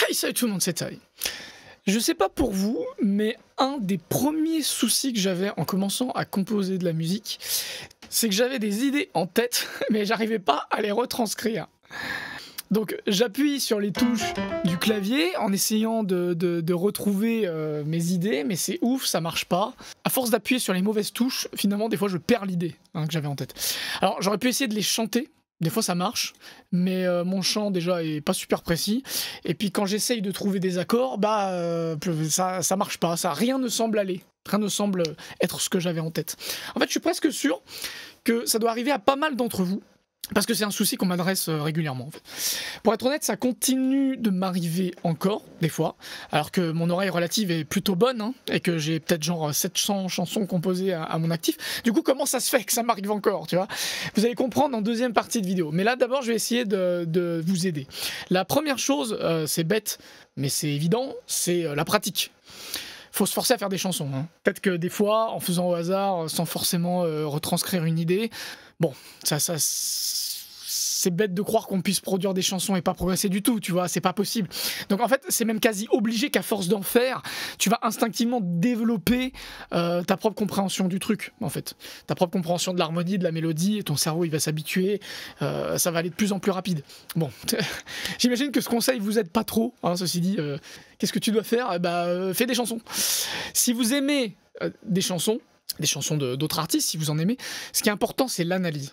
Hey, salut tout le monde, c'est Ty. Je sais pas pour vous, mais un des premiers soucis que j'avais en commençant à composer de la musique, c'est que j'avais des idées en tête, mais j'arrivais pas à les retranscrire. Donc j'appuie sur les touches du clavier en essayant de retrouver mes idées, mais c'est ouf, ça marche pas. À force d'appuyer sur les mauvaises touches, finalement des fois je perds l'idée que j'avais en tête. Alors j'aurais pu essayer de les chanter. Des fois ça marche, mais mon chant déjà est pas super précis. Et puis quand j'essaye de trouver des accords, ça marche pas, rien ne semble aller. Rien ne semble être ce que j'avais en tête. En fait, je suis presque sûr que ça doit arriver à pas mal d'entre vous. Parce que c'est un souci qu'on m'adresse régulièrement en fait. Pour être honnête, ça continue de m'arriver encore, des fois, alors que mon oreille relative est plutôt bonne, et que j'ai peut-être genre 700 chansons composées à mon actif. Du coup, comment ça se fait que ça m'arrive encore, tu vois? Vous allez comprendre en deuxième partie de vidéo. Mais là, d'abord, je vais essayer de vous aider. La première chose, c'est bête, mais c'est évident, c'est la pratique. Faut se forcer à faire des chansons. Peut-être que des fois, en faisant au hasard, sans forcément retranscrire une idée, bon, c'est bête de croire qu'on puisse produire des chansons et pas progresser du tout, tu vois, c'est pas possible. Donc en fait, c'est même quasi obligé qu'à force d'en faire, tu vas instinctivement développer ta propre compréhension du truc, en fait. Ta propre compréhension de l'harmonie, de la mélodie, et ton cerveau, il va s'habituer, ça va aller de plus en plus rapide. Bon, j'imagine que ce conseil vous aide pas trop, ceci dit. Qu'est-ce que tu dois faire? Fais des chansons. Si vous aimez des chansons d'autres artistes, si vous en aimez, ce qui est important, c'est l'analyse.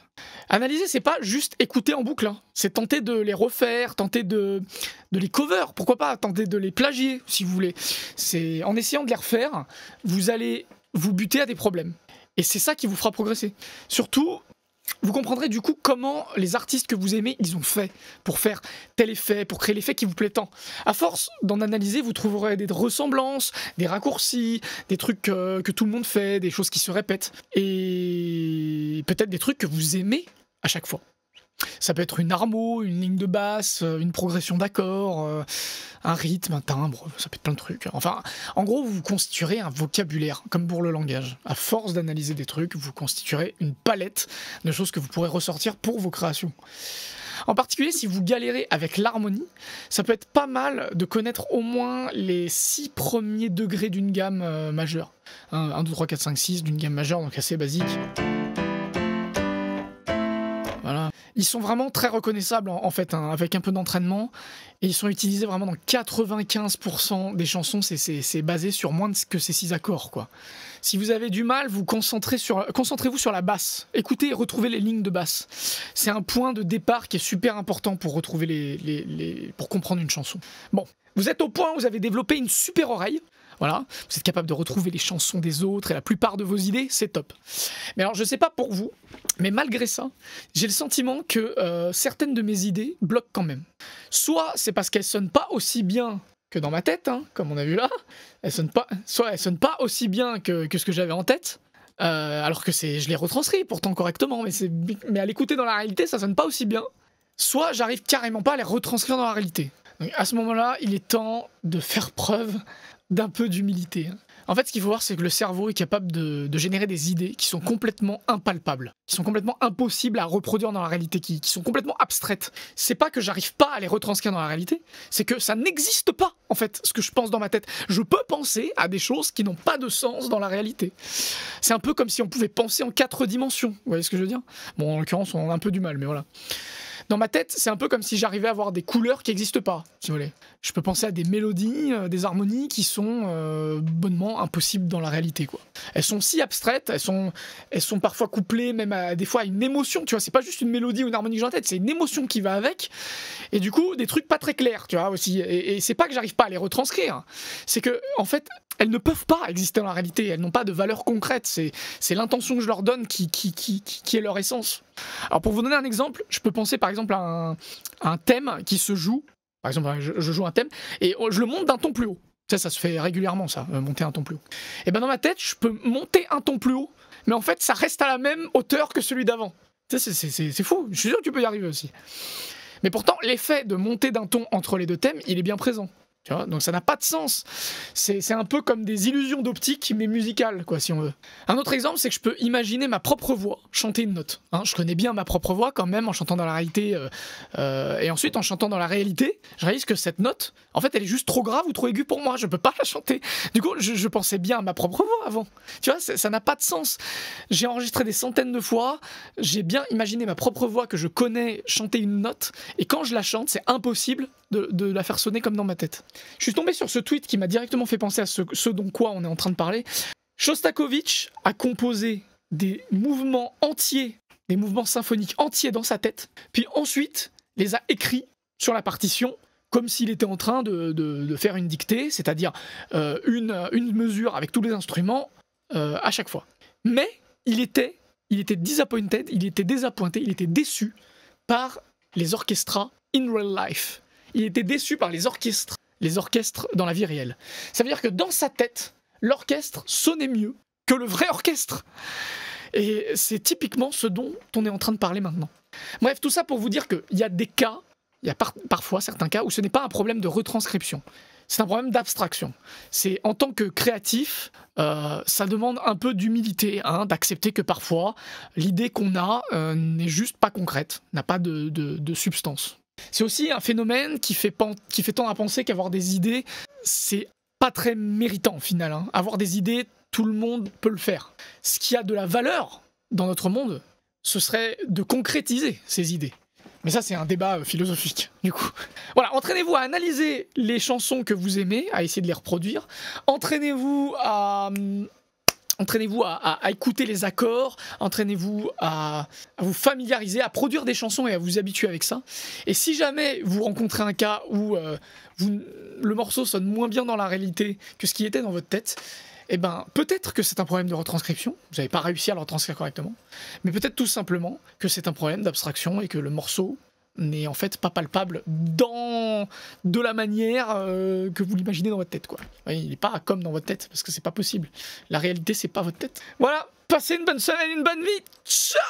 Analyser, c'est pas juste écouter en boucle, c'est tenter de les refaire, tenter de les cover, pourquoi pas, tenter de les plagier, si vous voulez. C'est en essayant de les refaire, vous allez vous buter à des problèmes. Et c'est ça qui vous fera progresser. Surtout, vous comprendrez du coup comment les artistes que vous aimez, ils ont fait pour faire tel effet, pour créer l'effet qui vous plaît tant. À force d'en analyser, vous trouverez des ressemblances, des raccourcis, des trucs que tout le monde fait, des choses qui se répètent, et peut-être des trucs que vous aimez à chaque fois. Ça peut être une harmo, une ligne de basse, une progression d'accords, un rythme, un timbre, ça peut être plein de trucs. Enfin, en gros, vous constituerez un vocabulaire, comme pour le langage. À force d'analyser des trucs, vous constituerez une palette de choses que vous pourrez ressortir pour vos créations. En particulier, si vous galérez avec l'harmonie, ça peut être pas mal de connaître au moins les 6 premiers degrés d'une gamme majeure. 1, 2, 3, 4, 5, 6 d'une gamme majeure, donc assez basique. Voilà. Ils sont vraiment très reconnaissables en fait, avec un peu d'entraînement, et ils sont utilisés vraiment dans 95% des chansons, c'est basé sur moins que ces 6 accords, quoi. Si vous avez du mal, concentrez-vous sur la basse. Écoutez et retrouvez les lignes de basse. C'est un point de départ qui est super important pour retrouver pour comprendre une chanson. Bon, vous êtes au point où vous avez développé une super oreille. Voilà, vous êtes capable de retrouver les chansons des autres et la plupart de vos idées, c'est top. Mais alors, je sais pas pour vous, mais malgré ça, j'ai le sentiment que certaines de mes idées bloquent quand même. Soit c'est parce qu'elles sonnent pas aussi bien que dans ma tête, comme on a vu là, soit elles sonnent pas aussi bien que ce que j'avais en tête, alors que je les retranscris pourtant correctement, mais à l'écouter dans la réalité, ça sonne pas aussi bien. Soit j'arrive carrément pas à les retranscrire dans la réalité. Donc à ce moment-là, il est temps de faire preuve d'un peu d'humilité. En fait, ce qu'il faut voir, c'est que le cerveau est capable de générer des idées qui sont complètement impalpables, qui sont complètement impossibles à reproduire dans la réalité, qui sont complètement abstraites. C'est pas que j'arrive pas à les retranscrire dans la réalité, c'est que ça n'existe pas, en fait, ce que je pense dans ma tête. Je peux penser à des choses qui n'ont pas de sens dans la réalité. C'est un peu comme si on pouvait penser en 4 dimensions, vous voyez ce que je veux dire? Bon, en l'occurrence, on a un peu du mal, mais voilà. Dans ma tête, c'est un peu comme si j'arrivais à voir des couleurs qui n'existent pas, si vous voulez. Je peux penser à des mélodies, des harmonies qui sont bonnement impossibles dans la réalité, quoi. Elles sont si abstraites, elles sont parfois couplées même des fois à une émotion, tu vois. C'est pas juste une mélodie ou une harmonie que j'ai en tête, c'est une émotion qui va avec. Et du coup, des trucs pas très clairs, tu vois, aussi. Et c'est pas que j'arrive pas à les retranscrire, c'est que, en fait, elles ne peuvent pas exister dans la réalité, elles n'ont pas de valeur concrète, c'est l'intention que je leur donne qui est leur essence. Alors pour vous donner un exemple, je peux penser par exemple à un thème qui se joue, par exemple je joue un thème, et je le monte d'un ton plus haut. Ça se fait régulièrement ça, monter un ton plus haut. Et ben dans ma tête, je peux monter un ton plus haut, mais en fait ça reste à la même hauteur que celui d'avant. C'est fou, je suis sûr que tu peux y arriver aussi. Mais pourtant l'effet de monter d'un ton entre les deux thèmes, il est bien présent. Tu vois, donc ça n'a pas de sens. C'est un peu comme des illusions d'optique, mais musicales, quoi, si on veut. Un autre exemple, c'est que je peux imaginer ma propre voix chanter une note. Hein, je connais bien ma propre voix quand même en chantant dans la réalité. Et ensuite, en chantant dans la réalité, je réalise que cette note, en fait, elle est juste trop grave ou trop aiguë pour moi. Je peux pas la chanter. Du coup, je pensais bien à ma propre voix avant. Tu vois, ça n'a pas de sens. J'ai enregistré des centaines de fois. J'ai bien imaginé ma propre voix que je connais chanter une note. Et quand je la chante, c'est impossible de la faire sonner comme dans ma tête. Je suis tombé sur ce tweet qui m'a directement fait penser à ce dont quoi on est en train de parler. Shostakovich a composé des mouvements entiers, des mouvements symphoniques entiers dans sa tête, puis ensuite les a écrits sur la partition comme s'il était en train de faire une dictée, c'est-à-dire une mesure avec tous les instruments à chaque fois. Mais il était disappointed, il était désappointé, il était déçu par les orchestras in real life. Il était déçu par les orchestres dans la vie réelle. Ça veut dire que dans sa tête, l'orchestre sonnait mieux que le vrai orchestre. Et c'est typiquement ce dont on est en train de parler maintenant. Bref, tout ça pour vous dire qu'il y a des cas, il y a parfois certains cas où ce n'est pas un problème de retranscription. C'est un problème d'abstraction. C'est en tant que créatif, ça demande un peu d'humilité, hein, d'accepter que parfois l'idée qu'on a n'est juste pas concrète, n'a pas de substance. C'est aussi un phénomène qui fait tendre à penser qu'avoir des idées, c'est pas très méritant au final. Hein. Avoir des idées, tout le monde peut le faire. Ce qui a de la valeur dans notre monde, ce serait de concrétiser ces idées. Mais ça, c'est un débat philosophique, du coup. Voilà, entraînez-vous à analyser les chansons que vous aimez, à essayer de les reproduire. Entraînez-vous à écouter les accords, entraînez-vous à vous familiariser, à produire des chansons et à vous habituer avec ça. Et si jamais vous rencontrez un cas où le morceau sonne moins bien dans la réalité que ce qui était dans votre tête, eh ben, peut-être que c'est un problème de retranscription, vous n'avez pas réussi à le retranscrire correctement, mais peut-être tout simplement que c'est un problème d'abstraction et que le morceau n'est en fait pas palpable de la manière que vous l'imaginez dans votre tête, quoi. Oui, il n'est pas comme dans votre tête, parce que c'est pas possible. La réalité, c'est pas votre tête. Voilà, passez une bonne semaine, une bonne vie. Ciao!